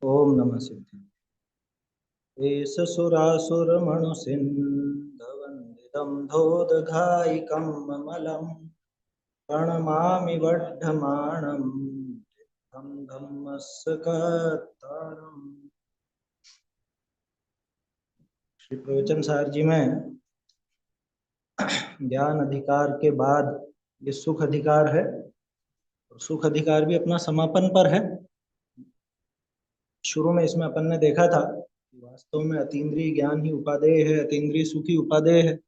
ओम नमः सिद्धि एष सुरासुरमणुसिन्धवन्दितं धोदघायिकं ममलं प्रणमामि वर्धमानं तीर्थं धम्मस्य कर्तारम्। श्री प्रवचन सार जी में ज्ञान अधिकार के बाद ये सुख अधिकार है, और सुख अधिकार भी अपना समापन पर है। शुरू में इसमें अपन ने देखा था कि वास्तव में अतीन्द्रिय ज्ञान ही उपादेय है, अतीन्द्रिय सुख ही उपादेय है।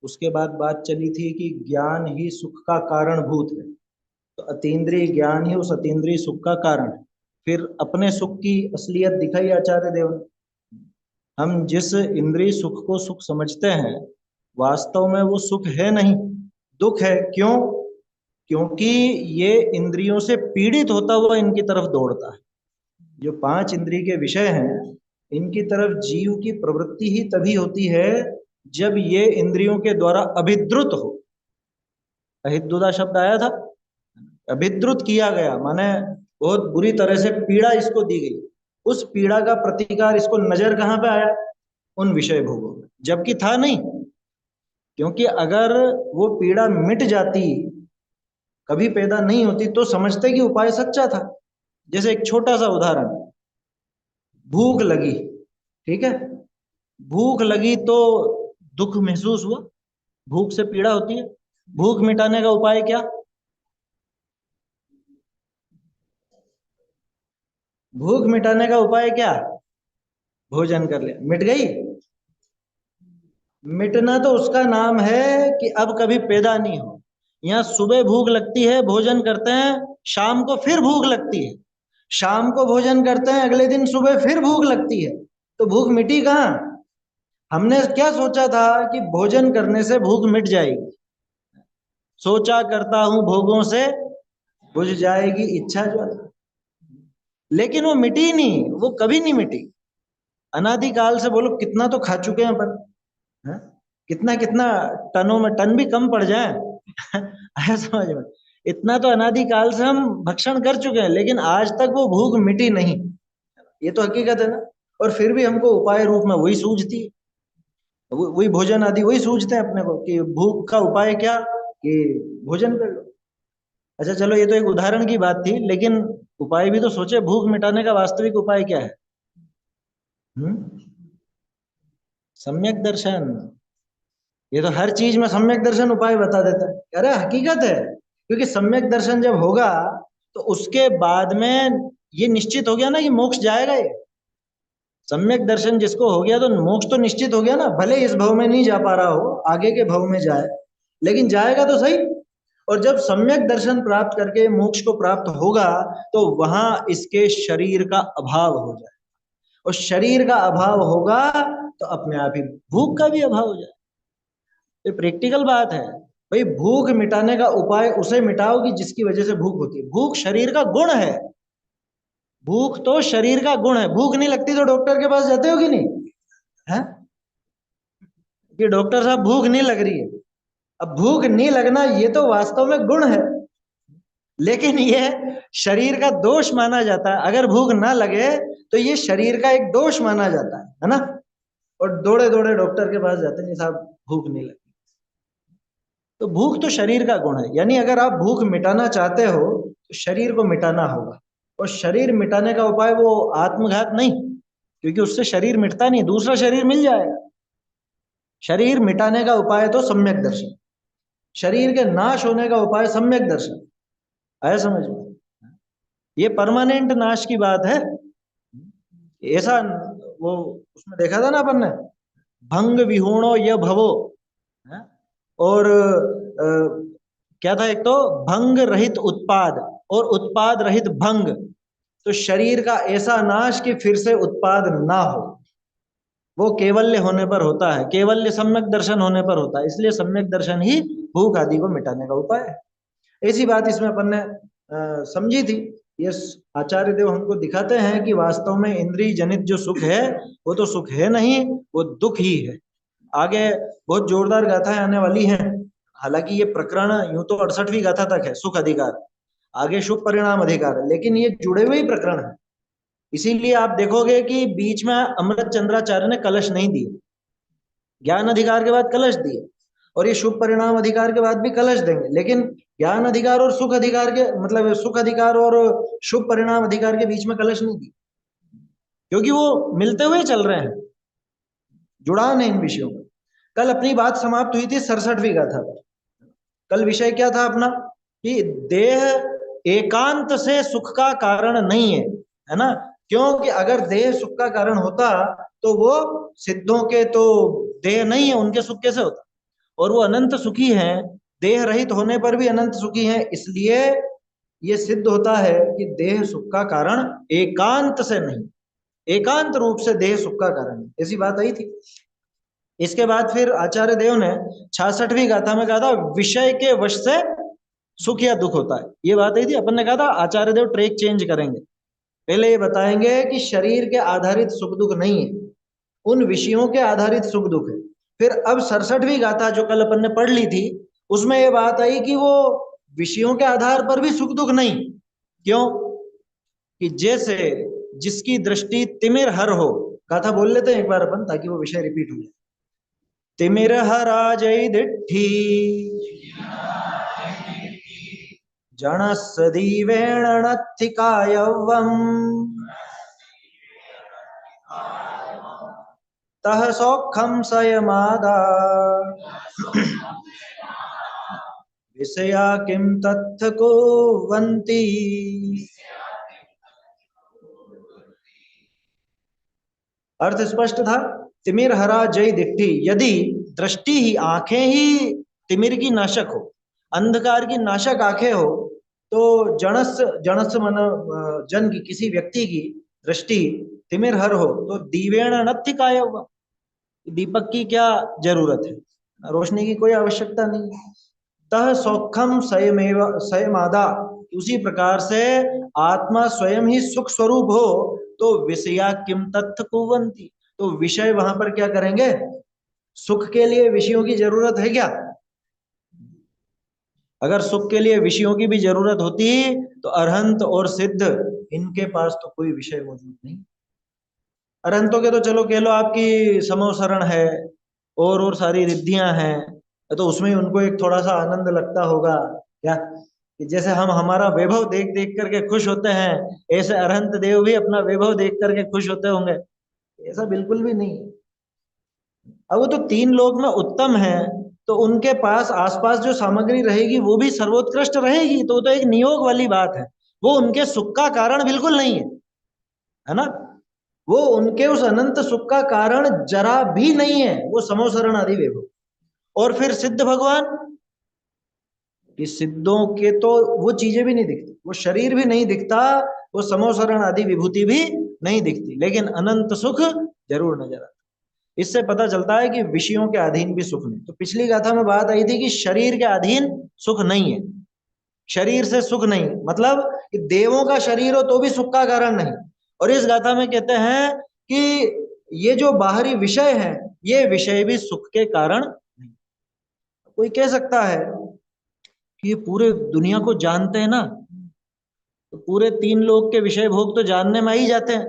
उसके बाद बात चली थी कि ज्ञान ही सुख का कारणभूत है, तो अतीन्द्रिय ज्ञान ही उस अतीन्द्रिय सुख का कारण है। फिर अपने सुख की असलियत दिखाई आचार्य देव ने। हम जिस इंद्रिय सुख को सुख समझते हैं, वास्तव में वो सुख है नहीं, दुख है। क्यों? क्योंकि ये इंद्रियों से पीड़ित होता हुआ इनकी तरफ दौड़ता है। जो पांच इंद्रिय के विषय हैं, इनकी तरफ जीव की प्रवृत्ति ही तभी होती है जब ये इंद्रियों के द्वारा अभिद्रुत हो। अहिद्युदा शब्द आया था, अभिद्रुत किया गया, माने बहुत बुरी तरह से पीड़ा इसको दी गई। उस पीड़ा का प्रतिकार इसको नजर कहां पे आया? उन विषय भोगों में, जबकि था नहीं। क्योंकि अगर वो पीड़ा मिट जाती, कभी पैदा नहीं होती, तो समझते कि उपाय सच्चा था। जैसे एक छोटा सा उदाहरण, भूख लगी, ठीक है, भूख लगी तो दुख महसूस हुआ, भूख से पीड़ा होती है। भूख मिटाने का उपाय क्या? भूख मिटाने का उपाय क्या? भोजन कर लिया, मिट गई। मिटना तो उसका नाम है कि अब कभी पैदा नहीं हो। यहाँ सुबह भूख लगती है, भोजन करते हैं, शाम को फिर भूख लगती है, शाम को भोजन करते हैं, अगले दिन सुबह फिर भूख लगती है। तो भूख मिटी कहाँ? हमने क्या सोचा था कि भोजन करने से भूख मिट जाएगी, सोचा करता हूं भोगों से बुझ जाएगी इच्छा ज्वाला। लेकिन वो मिटी नहीं, वो कभी नहीं मिटी। अनादिकाल से बोलो कितना तो खा चुके हैं अपन, है? कितना कितना टनों में, टन भी कम पड़ जाए ऐसा समझ में, इतना तो अनादिकाल से हम भक्षण कर चुके हैं, लेकिन आज तक वो भूख मिटी नहीं। ये तो हकीकत है ना। और फिर भी हमको उपाय रूप में वही सूझती है, वही भोजन आदि वही सूझते हैं अपने को कि भूख का उपाय क्या, कि भोजन कर लो। अच्छा चलो, ये तो एक उदाहरण की बात थी, लेकिन उपाय भी तो सोचे, भूख मिटाने का वास्तविक उपाय क्या है? हम्म? सम्यक दर्शन। ये तो हर चीज में सम्यक दर्शन उपाय बता देता है। अरे हकीकत है, क्योंकि सम्यक दर्शन जब होगा तो उसके बाद में ये निश्चित हो गया ना कि मोक्ष जाएगा। ये सम्यक दर्शन जिसको हो गया तो मोक्ष तो निश्चित हो गया ना। भले इस भव में नहीं जा पा रहा हो, आगे के भव में जाए, लेकिन जाएगा तो सही। और जब सम्यक दर्शन प्राप्त करके मोक्ष को प्राप्त होगा, तो वहां इसके शरीर का अभाव हो जाए, और शरीर का अभाव होगा तो अपने आप ही भूख का भी अभाव हो जाए। ये प्रैक्टिकल बात है भाई। भूख मिटाने का उपाय उसे मिटाओ कि जिसकी वजह से भूख होती है। भूख शरीर का गुण है, भूख तो शरीर का गुण है। भूख नहीं लगती तो डॉक्टर के पास जाते हो कि नहीं? है कि डॉक्टर साहब भूख नहीं लग रही है। अब भूख नहीं लगना ये तो वास्तव में गुण है, लेकिन ये शरीर का दोष माना जाता है। अगर भूख ना लगे तो ये शरीर का एक दोष माना जाता है ना। और दौड़े दौड़े डॉक्टर के पास जाते हैं, साहब भूख नहीं लगी। तो भूख तो शरीर का गुण है, यानी अगर आप भूख मिटाना चाहते हो तो शरीर को मिटाना होगा। और शरीर मिटाने का उपाय वो आत्मघात नहीं, क्योंकि उससे शरीर मिटता नहीं, दूसरा शरीर मिल जाएगा। शरीर मिटाने का उपाय तो सम्यक दर्शन, शरीर के नाश होने का उपाय सम्यक दर्शन। आया समझ में? ये परमानेंट नाश की बात है। ऐसा वो उसमें देखा था ना अपन ने, भंग विहूणो य भवो, है? और क्या था, एक तो भंग रहित उत्पाद और उत्पाद रहित भंग। तो शरीर का ऐसा नाश कि फिर से उत्पाद ना हो, वो केवल्य होने पर होता है, केवल्य सम्यक दर्शन होने पर होता है। इसलिए सम्यक दर्शन ही भूख आदि को मिटाने का उपाय है। ऐसी बात इसमें अपन ने समझी थी। ये आचार्य देव हमको दिखाते हैं कि वास्तव में इंद्रिय जनित जो सुख है वो तो सुख है नहीं, वो दुख ही है। आगे बहुत जोरदार गाथाएं आने वाली हैं। हालांकि ये प्रकरण यूं तो 68वीं गाथा तक है, सुख अधिकार, आगे शुभ परिणाम अधिकार है, लेकिन ये जुड़े हुए ही प्रकरण है। इसीलिए आप देखोगे कि बीच में अमृत चंद्राचार्य ने कलश नहीं दिए, ज्ञान अधिकार के बाद कलश दिए, और ये शुभ परिणाम अधिकार के बाद भी कलश देंगे, लेकिन ज्ञान अधिकार और सुख अधिकार के मतलब सुख अधिकार और शुभ परिणाम अधिकार के बीच में कलश नहीं दिए, क्योंकि वो मिलते हुए चल रहे हैं, जुड़ाव है इन विषयों में। कल अपनी बात समाप्त हुई थी 67वीं गाथा पर। कल विषय क्या था अपना, कि देह एकांत से सुख का कारण नहीं है ना, क्योंकि अगर देह सुख का कारण होता तो वो सिद्धों के तो देह नहीं है, उनके सुख कैसे होता, और वो अनंत सुखी हैं, देह रहित होने पर भी अनंत सुखी हैं, इसलिए ये सिद्ध होता है कि देह सुख का कारण एकांत से नहीं, एकांत रूप से देह सुख का कारण है, ऐसी बात आई थी। इसके बाद फिर आचार्य देव ने 66वीं गाथा में कहा था विषय के वश से सुख या दुख होता है, ये बात आई थी। अपन ने कहा था आचार्य देव ट्रैक चेंज करेंगे, पहले ये बताएंगे कि शरीर के आधारित सुख दुख नहीं है, उन विषयों के आधारित सुख दुख है। फिर अब 67वीं गाथा जो कल अपन ने पढ़ ली थी, उसमें ये बात आई कि वो विषयों के आधार पर भी सुख दुख नहीं, क्यों, कि जैसे जिसकी दृष्टि तिमिर हर हो, गाथा बोल लेते हैं एक बार अपन ताकि वो विषय रिपीट हो जाए। तिमिर हरा जय दिट्ठी जनसदीवेण नत्थिकायवम् तह सौखम सयमादा विषया किम तत्थ कुर्वन्ति। अर्थ स्पष्ट था। तिमिर हरा जय दिट्ठी, यदि दृष्टि ही, आंखें ही तिमिर की नाशक हो, अंधकार की नाशक आंखें हो, तो जणस जणस मन जन की, किसी व्यक्ति की दृष्टि तिमिर हर हो तो दीवेण नत्थिकाय हुआ, दीपक की क्या जरूरत है, रोशनी की कोई आवश्यकता नहीं। तह सौखम स्वयमेव स्वयमादा, उसी प्रकार से आत्मा स्वयं ही सुख स्वरूप हो तो विषया किम तत्थ कुवंती, तो विषय वहां पर क्या करेंगे, सुख के लिए विषयों की जरूरत है क्या, अगर सुख के लिए विषयों की भी जरूरत होती तो अरहंत और सिद्ध इनके पास तो कोई विषय मौजूद नहीं। अरहंतों के तो चलो कह लो आपकी समोसरण है और सारी रिद्धियां हैं, तो उसमें ही उनको एक थोड़ा सा आनंद लगता होगा क्या, कि जैसे हम हमारा वैभव देख देख करके खुश होते हैं, ऐसे अरहंत देव भी अपना वैभव देख करके खुश होते होंगे, ऐसा बिल्कुल भी नहीं। अब वो तो तीन लोक में उत्तम है, तो उनके पास आसपास जो सामग्री रहेगी वो भी सर्वोत्कृष्ट रहेगी, तो वो तो एक नियोग वाली बात है, वो उनके सुख का कारण बिल्कुल नहीं है ना, वो उनके उस अनंत सुख का कारण जरा भी नहीं है, वो समोसरण आदि वैभव। और फिर सिद्ध भगवान, कि सिद्धों के तो वो चीजें भी नहीं दिखती, वो शरीर भी नहीं दिखता, वो समोसरण आदि विभूति भी नहीं दिखती, लेकिन अनंत सुख जरूर नजर आता। इससे पता चलता है कि विषयों के अधीन भी सुख नहीं। तो पिछली गाथा में बात आई थी कि शरीर के अधीन सुख नहीं है, शरीर से सुख नहीं, मतलब कि देवों का शरीर हो तो भी सुख का कारण नहीं। और इस गाथा में कहते हैं कि ये जो बाहरी विषय है, ये विषय भी सुख के कारण नहीं। कोई कह सकता है कि ये पूरे दुनिया को जानते हैं ना, तो पूरे तीन लोक के विषय भोग तो जानने में ही जाते हैं,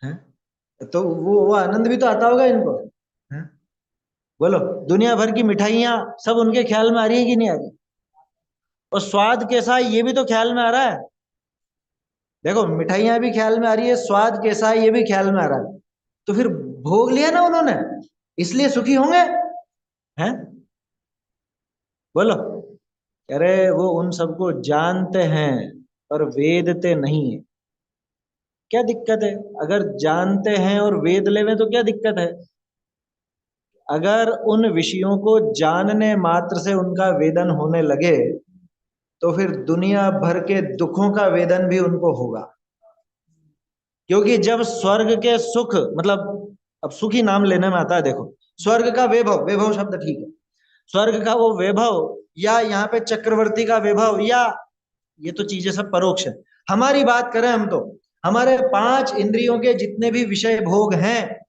हैं? तो वो आनंद भी तो आता होगा इनको, हैं? बोलो, दुनिया भर की मिठाइयां सब उनके ख्याल में आ रही है कि नहीं आ रही, और स्वाद कैसा है ये भी तो ख्याल में आ रहा है। देखो, मिठाइयां भी ख्याल में आ रही है, स्वाद कैसा है ये भी ख्याल में आ रहा है, तो फिर भोग लिया ना उन्होंने, इसलिए सुखी होंगे, हैं? बोलो, अरे वो उन सबको जानते हैं पर वेदते नहीं है, क्या दिक्कत है, अगर जानते हैं और वेद लेवे तो क्या दिक्कत है, अगर उन विषयों को जानने मात्र से उनका वेदन होने लगे तो फिर दुनिया भर के दुखों का वेदन भी उनको होगा। क्योंकि जब स्वर्ग के सुख, मतलब अब सुख ही नाम लेने में आता है, देखो स्वर्ग का वैभव, वैभव शब्द ठीक है, स्वर्ग का वो वैभव या यहाँ पे चक्रवर्ती का वैभव, या ये तो चीजें सब परोक्ष है। हमारी बात करें हम तो, हमारे पांच इंद्रियों के जितने भी विषय भोग हैं,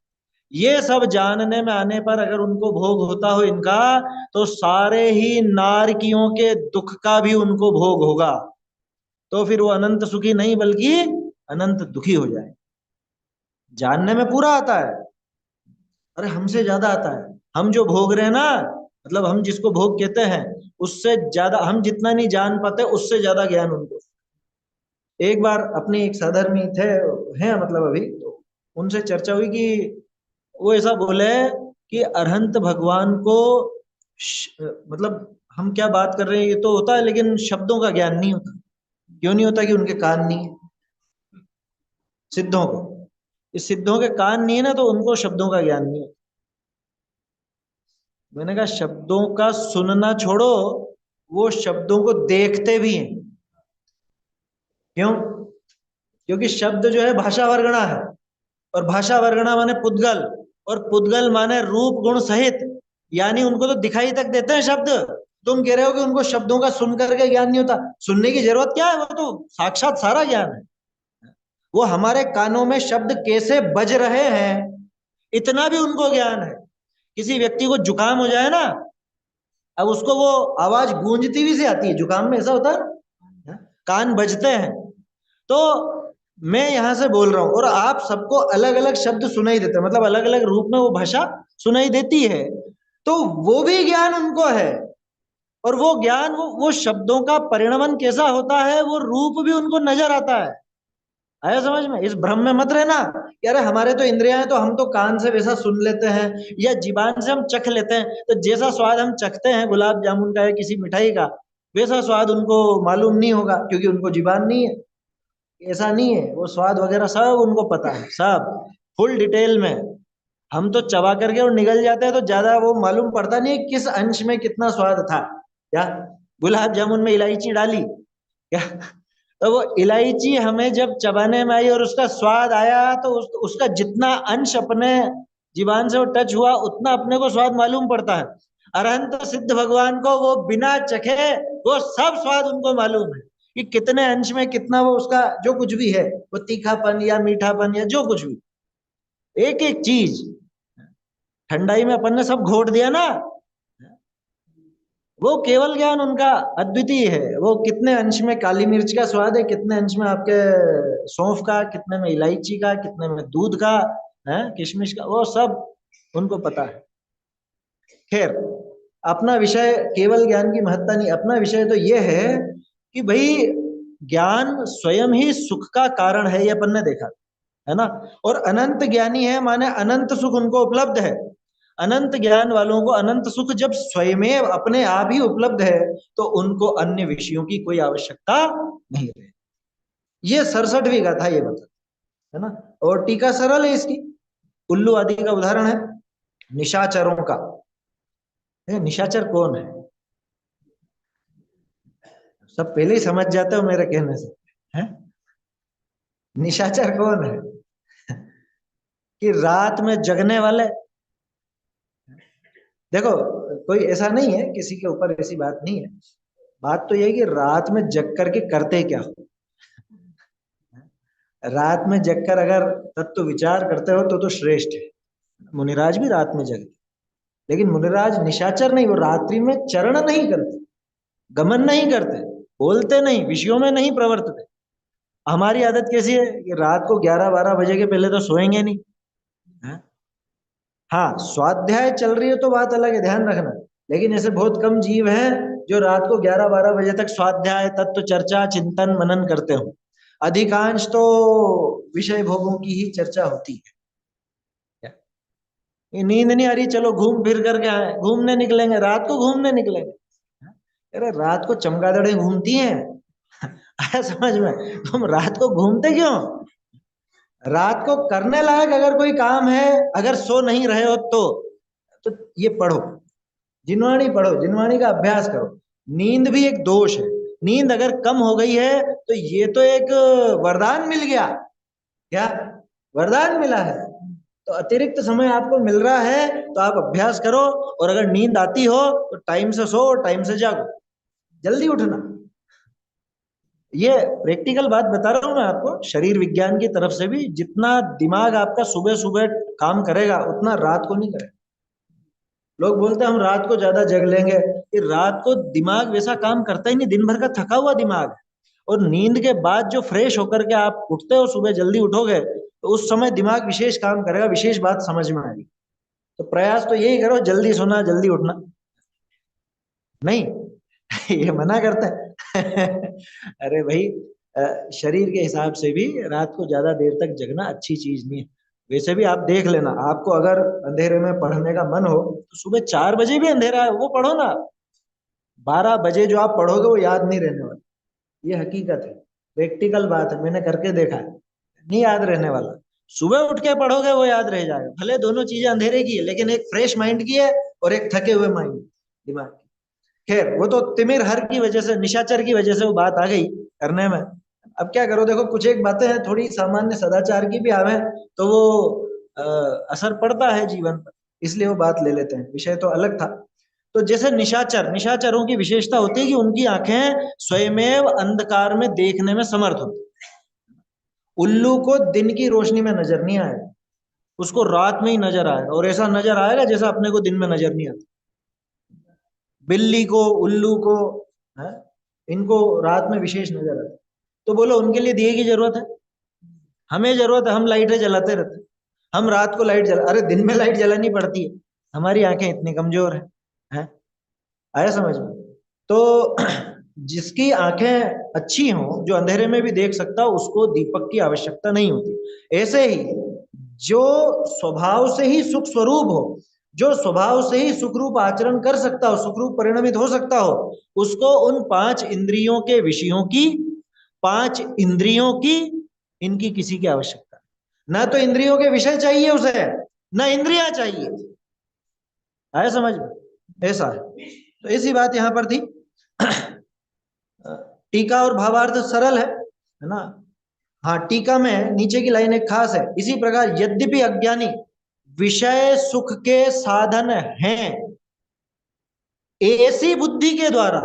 ये सब जानने में आने पर अगर उनको भोग होता हो इनका, तो सारे ही नारकियों के दुख का भी उनको भोग होगा, तो फिर वो अनंत सुखी नहीं बल्कि अनंत दुखी हो जाए। जानने में पूरा आता है, अरे हमसे ज्यादा आता है। हम जो भोग रहे हैं ना, मतलब हम जिसको भोग कहते हैं, उससे ज्यादा हम जितना नहीं जान पाते, उससे ज्यादा ज्ञान उनको। एक बार अपनी एक सहधर्मी थे, हैं मतलब अभी, तो उनसे चर्चा हुई कि वो ऐसा बोले कि अरहंत भगवान को मतलब हम क्या बात कर रहे हैं ये तो होता है, लेकिन शब्दों का ज्ञान नहीं होता। क्यों नहीं होता? कि उनके कान नहीं है सिद्धों को। इस सिद्धों के कान नहीं है ना, तो उनको शब्दों का ज्ञान नहीं है। मैंने कहा शब्दों का सुनना छोड़ो, वो शब्दों को देखते भी हैं। क्यों? क्योंकि शब्द जो है भाषा वर्गणा है, और भाषा वर्गणा माने पुद्गल, और पुद्गल माने रूप गुण सहित, यानी उनको तो दिखाई तक देते हैं शब्द। तुम कह रहे हो कि उनको शब्दों का सुन करके ज्ञान नहीं होता। सुनने की जरूरत क्या है, वो तो साक्षात सारा ज्ञान है। वो हमारे कानों में शब्द कैसे बज रहे हैं, इतना भी उनको ज्ञान है। किसी व्यक्ति को जुकाम हो जाए ना, अब उसको वो आवाज गूंजती भी से आती है, जुकाम में ऐसा होता है ना, कान बजते हैं। तो मैं यहां से बोल रहा हूं, और आप सबको अलग अलग शब्द सुनाई देते हैं, मतलब अलग अलग रूप में वो भाषा सुनाई देती है। तो वो भी ज्ञान उनको है, और वो ज्ञान, वो शब्दों का परिणमन कैसा होता है, वो रूप भी उनको नजर आता है। आया समझ में? इस भ्रम में मत रहना कि अरे हमारे तो इंद्रियां हैं, तो हम तो कान से वैसा सुन लेते हैं, या जीभान से हम चख लेते हैं, तो जैसा स्वाद हम चखते हैं गुलाब जामुन का या किसी मिठाई का, वैसा स्वाद उनको मालूम नहीं होगा, क्योंकि उनको जीभान नहीं है। ऐसा नहीं है, वो स्वाद वगैरह सब उनको पता है, सब फुल डिटेल में। हम तो चबा करके और निगल जाते हैं, तो ज्यादा वो मालूम पड़ता नहीं है किस अंश में कितना स्वाद था। क्या गुलाब जामुन में इलायची डाली क्या? तो वो इलायची हमें जब चबाने में आई और उसका स्वाद आया, तो उसका जितना अंश अपने जीवान से वो टच हुआ, उतना अपने को स्वाद मालूम पड़ता है। अरहंत सिद्ध भगवान को वो बिना चखे वो सब स्वाद उनको मालूम है, कि कितने अंश में कितना वो उसका जो कुछ भी है, वो तीखापन या मीठापन या जो कुछ भी, एक एक चीज। ठंडाई में अपन ने सब घोट दिया ना, वो केवल ज्ञान उनका अद्वितीय है। वो कितने अंश में काली मिर्च का स्वाद है, कितने अंश में आपके सौंफ का, कितने में इलायची का, कितने में दूध का है, किशमिश का, वो सब उनको पता है। खैर, अपना विषय केवल ज्ञान की महत्ता नहीं, अपना विषय तो ये है कि भाई ज्ञान स्वयं ही सुख का कारण है, ये अपन ने देखा है ना। और अनंत ज्ञानी है माने अनंत सुख उनको उपलब्ध है। अनंत ज्ञान वालों को अनंत सुख जब स्वयं अपने आप ही उपलब्ध है, तो उनको अन्य विषयों की कोई आवश्यकता नहीं है। ये 67वीं गाथा ये बता, है ना। और टीका सरल है इसकी, उल्लू आदि का उदाहरण है निशाचरों का। निशाचर कौन है? सब पहले ही समझ जाते हो मेरे कहने से, है? निशाचर कौन है? कि रात में जगने वाले। देखो, कोई ऐसा नहीं है, किसी के ऊपर ऐसी बात नहीं है। बात तो यह है कि रात में जग करके करते क्या हो। रात में जगकर अगर तत्व विचार करते हो तो श्रेष्ठ है। मुनिराज भी रात में जगते, लेकिन मुनिराज निशाचर नहीं, वो रात्रि में चरण नहीं करते, गमन नहीं करते, बोलते नहीं, विषयों में नहीं प्रवर्तते। हमारी आदत कैसी है कि रात को 11-12 बजे के पहले तो सोएंगे नहीं, है? हाँ, स्वाध्याय चल रही है तो बात अलग है, ध्यान रखना। लेकिन ऐसे बहुत कम जीव हैं जो रात को 11-12 बजे तक स्वाध्याय, तत्व चर्चा, चिंतन मनन करते हो। अधिकांश तो विषय भोगों की ही चर्चा होती है। ये नींद नहीं आ रही, चलो घूम फिर करके आए, घूमने निकलेंगे, रात को घूमने निकलेंगे। अरे रात को चमगादड़ें घूमती हैं। आया समझ में? तुम रात को घूमते क्यों? रात को करने लायक अगर कोई काम है, अगर सो नहीं रहे हो तो ये पढ़ो, जिनवाणी पढ़ो, जिनवाणी का अभ्यास करो। नींद भी एक दोष है। नींद अगर कम हो गई है तो ये तो एक वरदान मिल गया। क्या वरदान मिला है? तो अतिरिक्त समय आपको मिल रहा है, तो आप अभ्यास करो। और अगर नींद आती हो तो टाइम से सो, टाइम से जागो, जल्दी उठना। ये प्रैक्टिकल बात बता रहा हूं मैं आपको, शरीर विज्ञान की तरफ से भी। जितना दिमाग आपका सुबह सुबह काम करेगा, उतना रात को नहीं करेगा। लोग बोलते हैं हम रात को ज्यादा जग लेंगे, कि रात को दिमाग वैसा काम करता ही नहीं, दिन भर का थका हुआ दिमाग है। और नींद के बाद जो फ्रेश होकर के आप उठते हो, सुबह जल्दी उठोगे, तो उस समय दिमाग विशेष काम करेगा, विशेष बात समझ में आएगी। तो प्रयास तो यही करो, जल्दी सोना जल्दी उठना। नहीं ये मना करता है अरे भाई, शरीर के हिसाब से भी रात को ज्यादा देर तक जगना अच्छी चीज नहीं है। वैसे भी आप देख लेना, आपको अगर अंधेरे में पढ़ने का मन हो तो सुबह 4 बजे भी अंधेरा है वो पढ़ो ना। 12 बजे जो आप पढ़ोगे वो याद नहीं रहने वाला, ये हकीकत है, प्रैक्टिकल बात है, मैंने करके देखा है, नहीं याद रहने वाला। सुबह उठ के पढ़ोगे वो याद रह जाएगा, भले दोनों चीजें अंधेरे की है, लेकिन एक फ्रेश माइंड की है और एक थके हुए माइंड दिमाग की। खैर वो तो तिमिर हर की वजह से, निशाचर की वजह से वो बात आ गई करने में। अब क्या करो, देखो कुछ एक बातें हैं थोड़ी सामान्य सदाचार की भी आवे, तो वो अ, असर पड़ता है जीवन पर, इसलिए वो बात ले लेते हैं, विषय तो अलग था। तो जैसे निशाचर, निशाचरों की विशेषता होती है कि उनकी आंखें स्वयमेव अंधकार में देखने में समर्थ होती। उल्लू को दिन की रोशनी में नजर नहीं आएगा, उसको रात में ही नजर आएगा, और ऐसा नजर आएगा जैसा अपने को दिन में नजर नहीं आता। बिल्ली को, उल्लू को, है, इनको रात में विशेष नजर आता। तो बोलो उनके लिए दिए की जरूरत है? हमें जरूरत है, हम लाइटें जलाते रहते, हम रात को लाइट जला, अरे दिन में लाइट जलानी पड़ती है, हमारी आंखें इतनी कमजोर है? आया समझ में? तो जिसकी आंखें अच्छी हों, जो अंधेरे में भी देख सकता हो, उसको दीपक की आवश्यकता नहीं होती। ऐसे ही जो स्वभाव से ही सुख स्वरूप हो, जो स्वभाव से ही सुखरूप आचरण कर सकता हो, सुखरूप परिणमित हो सकता हो, उसको उन 5 इंद्रियों के विषयों की, 5 इंद्रियों की, इनकी किसी की आवश्यकता ना। तो इंद्रियों के विषय चाहिए उसे, ना इंद्रियां चाहिए। आया समझ में? ऐसा है। तो ऐसी बात यहां पर थी। टीका और भावार्थ सरल है ना? हाँ, टीका में नीचे की लाइन एक खास है, इसी प्रकार यद्यपि अज्ञानी विषय सुख के साधन हैं, ऐसी बुद्धि के द्वारा,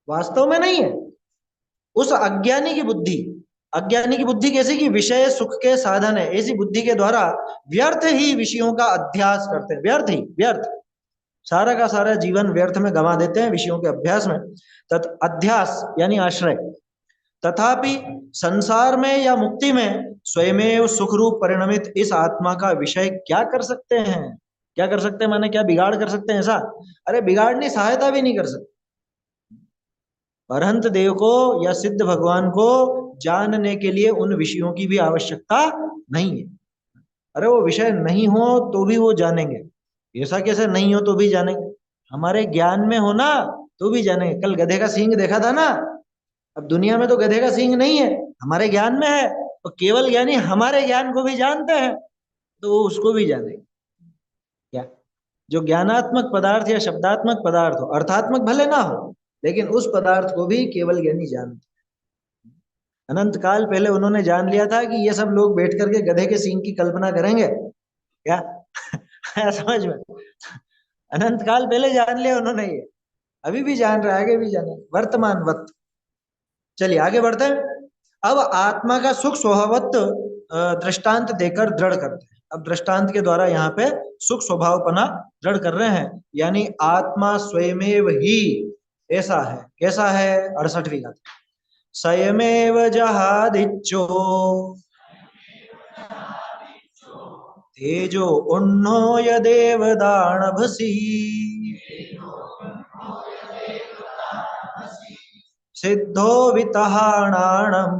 वास्तव में नहीं है, उस अज्ञानी की बुद्धि, अज्ञानी की बुद्धि कैसी की विषय सुख के साधन है, ऐसी बुद्धि के द्वारा व्यर्थ ही विषयों का अध्यास करते हैं, व्यर्थ ही व्यर्थ, सारा का सारा जीवन व्यर्थ में गंवा देते हैं विषयों के अभ्यास में। तत् अध्यास यानी आश्रय। तथापि संसार में या मुक्ति में स्वयमेव सुखरूप परिणमित इस आत्मा का विषय क्या कर सकते हैं? क्या कर सकते हैं माने क्या बिगाड़ कर सकते हैं ऐसा? अरे बिगाड़ने, सहायता भी नहीं कर सकते। अरहंत देव को या सिद्ध भगवान को जानने के लिए उन विषयों की भी आवश्यकता नहीं है। अरे वो विषय नहीं हो तो भी वो जानेंगे, ऐसा कैसे नहीं हो तो भी जानेंगे? हमारे ज्ञान में हो ना तो भी जानेंगे। कल गधे का सींग देखा था ना, अब दुनिया में तो गधे का सींग नहीं है, हमारे ज्ञान में है, तो केवल ज्ञानी हमारे ज्ञान को भी जानते हैं, तो वो उसको भी जानेंगे। क्या? जो ज्ञानात्मक पदार्थ या शब्दात्मक पदार्थ हो, अर्थात्मक भले ना हो, लेकिन उस पदार्थ को भी केवल ज्ञानी जानते। अनंत काल पहले उन्होंने जान लिया था कि ये सब लोग बैठ करके गधे के सींग की कल्पना करेंगे क्या? समझ में? अनंत काल पहले जान लिया उन्होंने ये, अभी भी जान रहा है, आगे भी जाने, वर्तमान वक्त। चलिए आगे बढ़ते हैं। अब आत्मा का सुख स्वभावत्व दृष्टांत देकर दृढ़ करते हैं। अब दृष्टांत के द्वारा यहाँ पे सुख स्वभावपना दृढ़ कर रहे हैं, यानी आत्मा स्वयमेव ही ऐसा है। कैसा है? 68वीं गाथा। स्वयमेव जहादिच्छो तेजो उन्नो यदेव दानभसी सिद्धो वितहाणाणम्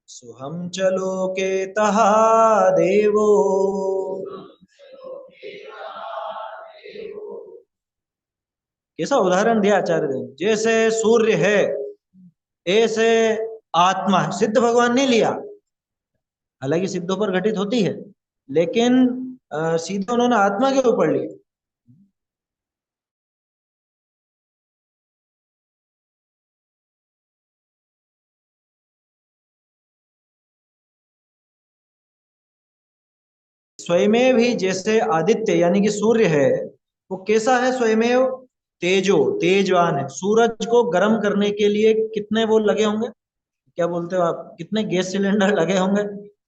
सुहम च लोके तहा देवो। कैसा उदाहरण दिया आचार्य देव, जैसे सूर्य है ऐसे आत्मा है। सिद्ध भगवान ने लिया, हालांकि सिद्धों पर घटित होती है, लेकिन सीधे उन्होंने आत्मा के ऊपर लिया। स्वयमेव ही, जैसे आदित्य यानी कि सूर्य है, वो कैसा है? स्वयमेव तेजो, तेजवान है। सूरज को गर्म करने के लिए कितने वो लगे होंगे, क्या बोलते हो आप, कितने गैस सिलेंडर लगे होंगे,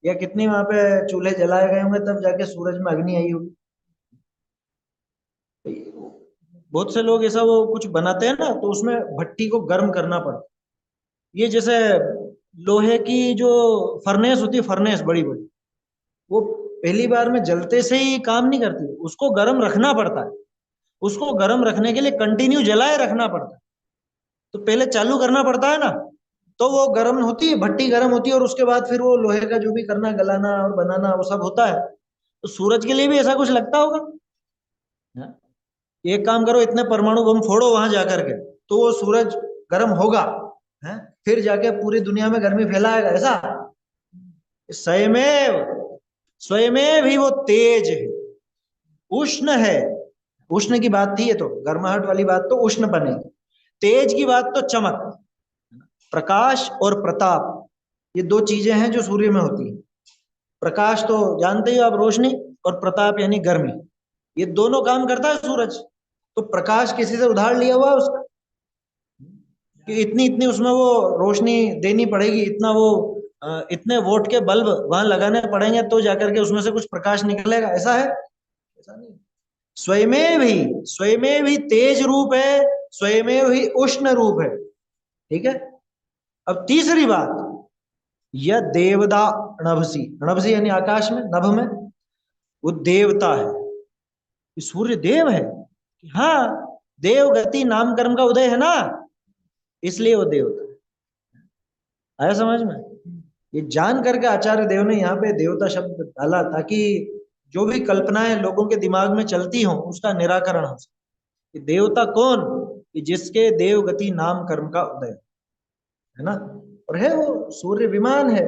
या कितनी वहां पे चूल्हे जलाए गए होंगे, तब जाके सूरज में अग्नि आई होगी। बहुत से लोग ऐसा वो कुछ बनाते हैं ना, तो उसमें भट्टी को गर्म करना पड़ता है। ये जैसे लोहे की जो फर्नेस होती है, फर्नेस बड़ी बड़ी, वो पहली बार में जलते से ही काम नहीं करती, उसको गर्म रखना पड़ता है। उसको गर्म रखने के लिए कंटिन्यू जलाए रखना पड़ता है। तो पहले चालू करना पड़ता है ना, तो वो गर्म होती है, भट्टी गर्म होती है, और उसके बाद फिर वो लोहे का जो भी करना, गलाना और बनाना, वो सब होता है। तो सूरज के लिए भी ऐसा कुछ लगता होगा। हाँ? एक काम करो, इतने परमाणु बम फोड़ो वहां जाकर के, तो वो सूरज गर्म होगा है, फिर जाके पूरी दुनिया में गर्मी फैलाएगा, ऐसा। स्वयमेव, स्वयमेव ही वो तेज है, उष्ण है। उष्ण की बात थी ये, तो गर्माहट वाली बात तो उष्ण बनेगी। तेज की बात तो चमक, प्रकाश और प्रताप, ये दो चीजें हैं जो सूर्य में होती है। प्रकाश तो जानते ही हो आप, रोशनी, और प्रताप यानी गर्मी, ये दोनों काम करता है सूरज। तो प्रकाश किसी से उधार लिया हुआ है उसका, कि इतनी इतनी उसमें वो रोशनी देनी पड़ेगी, इतना वो इतने वोट के बल्ब वहां लगाने पड़ेंगे तो जाकर के उसमें से कुछ प्रकाश निकलेगा, ऐसा है? ऐसा नहीं। स्वयमेव ही, स्वयमेव ही तेज रूप है, स्वयमेव ही उष्ण रूप है। ठीक है। अब तीसरी बात, यह देवदा नभसी, नभसी यानी आकाश में, नभ में, वो देवता है। ये सूर्य देव है। हाँ, देव गति नाम कर्म का उदय है ना, इसलिए वो देवता है। आया समझ में? ये जान करके आचार्य देव ने यहाँ पे देवता शब्द डाला, ताकि जो भी कल्पनाएं लोगों के दिमाग में चलती हो उसका निराकरण हो सके। देवता कौन? कि जिसके देव गति नाम कर्म का उदय है ना। और है वो सूर्य विमान है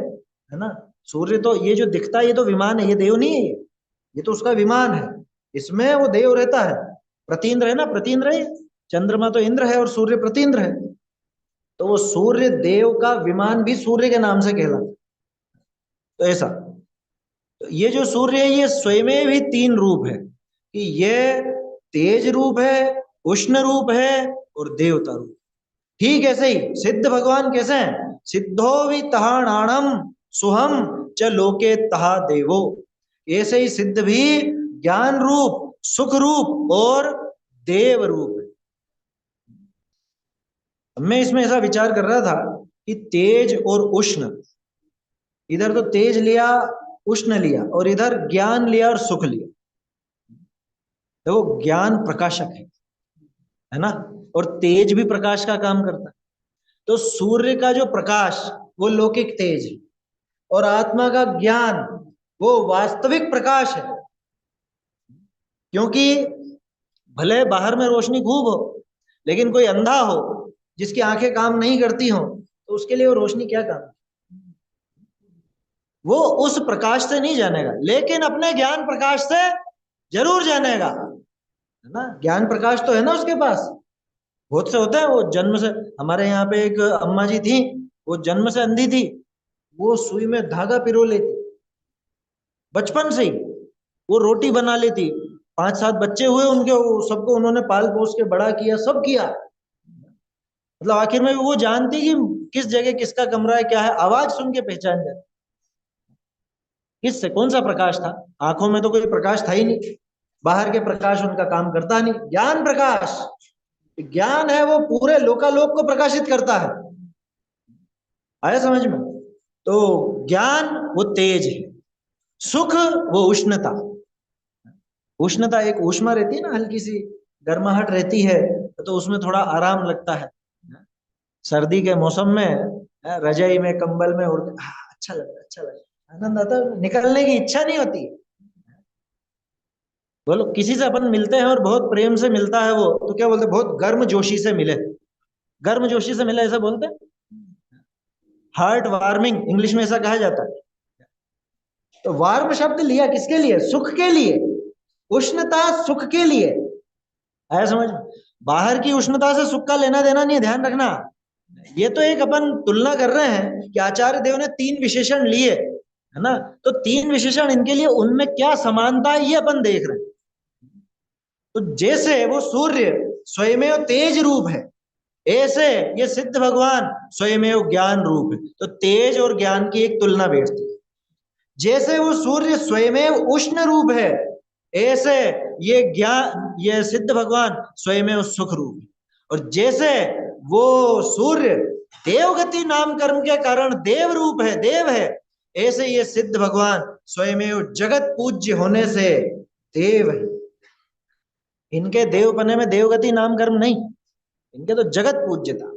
ना। सूर्य तो ये जो दिखता है ये तो विमान है, ये देव नहीं है, ये तो उसका विमान है। इसमें वो देव रहता है, प्रतीन्द्र है ना, प्रतीन्द्र है। चंद्रमा तो इंद्र है और सूर्य प्रतीन्द्र है। तो वो सूर्य देव का विमान भी सूर्य के नाम से कहलाता है। तो ऐसा, तो ये जो सूर्य है ये स्वयं भी तीन रूप है, कि ये तेज रूप है, उष्ण रूप है और देवता रूप। ठीक ऐसे ही सिद्ध भगवान कैसे हैं? सिद्धो भी तहाणाणम सुहम च लोके तहा देवो। ऐसे ही सिद्ध भी ज्ञान रूप, सुख रूप और देव रूप है। मैं इसमें ऐसा विचार कर रहा था कि तेज और उष्ण, इधर तो तेज लिया, उष्ण लिया, और इधर ज्ञान लिया और सुख लिया। देखो, ज्ञान प्रकाशक है ना, और तेज भी प्रकाश का काम करता है। तो सूर्य का जो प्रकाश वो लौकिक तेज है, और आत्मा का ज्ञान वो वास्तविक प्रकाश है। क्योंकि भले बाहर में रोशनी खूब हो, लेकिन कोई अंधा हो जिसकी आंखें काम नहीं करती हो, तो उसके लिए वो रोशनी क्या काम? वो उस प्रकाश से नहीं जानेगा, लेकिन अपने ज्ञान प्रकाश से जरूर जानेगा, है ना। ज्ञान प्रकाश तो है ना उसके पास। बहुत से होते हैं वो जन्म से, हमारे यहाँ पे एक अम्मा जी थी, वो जन्म से अंधी थी, वो सुई में धागा पिरो लेती बचपन से ही। वो रोटी बना लेती, 5-7 बच्चे हुए उनके, सबको उन्होंने पाल पोस के बड़ा किया, सब किया। मतलब आखिर में वो जानती कि किस जगह किसका कमरा है, क्या है, आवाज सुन के पहचान जाती। किससे, कौन सा प्रकाश था? आंखों में तो कोई प्रकाश था ही नहीं, बाहर के प्रकाश उनका काम करता नहीं। ज्ञान प्रकाश, ज्ञान है वो पूरे लोकालोक को प्रकाशित करता है। आया समझ में? तो ज्ञान वो तेज है, सुख वो उष्णता। उष्णता एक ऊष्मा रहती है ना, हल्की सी गर्माहट रहती है, तो उसमें थोड़ा आराम लगता है। सर्दी के मौसम में रजाई में, कंबल में उड़ के अच्छा लग रहा है, अच्छा लग रहा है, आनंद आता है, निकलने की इच्छा नहीं होती। बोलो, किसी से अपन मिलते हैं और बहुत प्रेम से मिलता है वो, तो क्या बोलते हैं? बहुत गर्म जोशी से मिले, गर्म जोशी से मिले, ऐसा बोलते हैं। हार्ट वार्मिंग इंग्लिश में ऐसा कहा जाता है। तो वार्म शब्द लिया किसके लिए? सुख के लिए। उष्णता सुख के लिए। आया समझ में? बाहर की उष्णता से सुख का लेना देना नहीं है, ध्यान रखना। ये तो एक अपन तुलना कर रहे हैं कि आचार्य देव ने 3 विशेषण लिए, है ना। तो 3 विशेषण, इनके लिए उनमें क्या समानता है ये अपन देख रहे हैं। तो जैसे वो सूर्य स्वयमेव तेज रूप है, ऐसे ये सिद्ध भगवान स्वयमेव ज्ञान रूप है। तो तेज और ज्ञान की एक तुलना बैठती है। जैसे वो सूर्य स्वयमेव उष्ण रूप है, ऐसे ये ज्ञान, ये सिद्ध भगवान स्वयं उस सुख रूप है। और जैसे वो सूर्य देवगति नाम कर्म के कारण देव रूप है, देव है, ऐसे ये सिद्ध भगवान स्वयं जगत पूज्य होने से देव है। इनके देवपने में देवगति नाम कर्म नहीं, इनके तो जगत पूज्यता,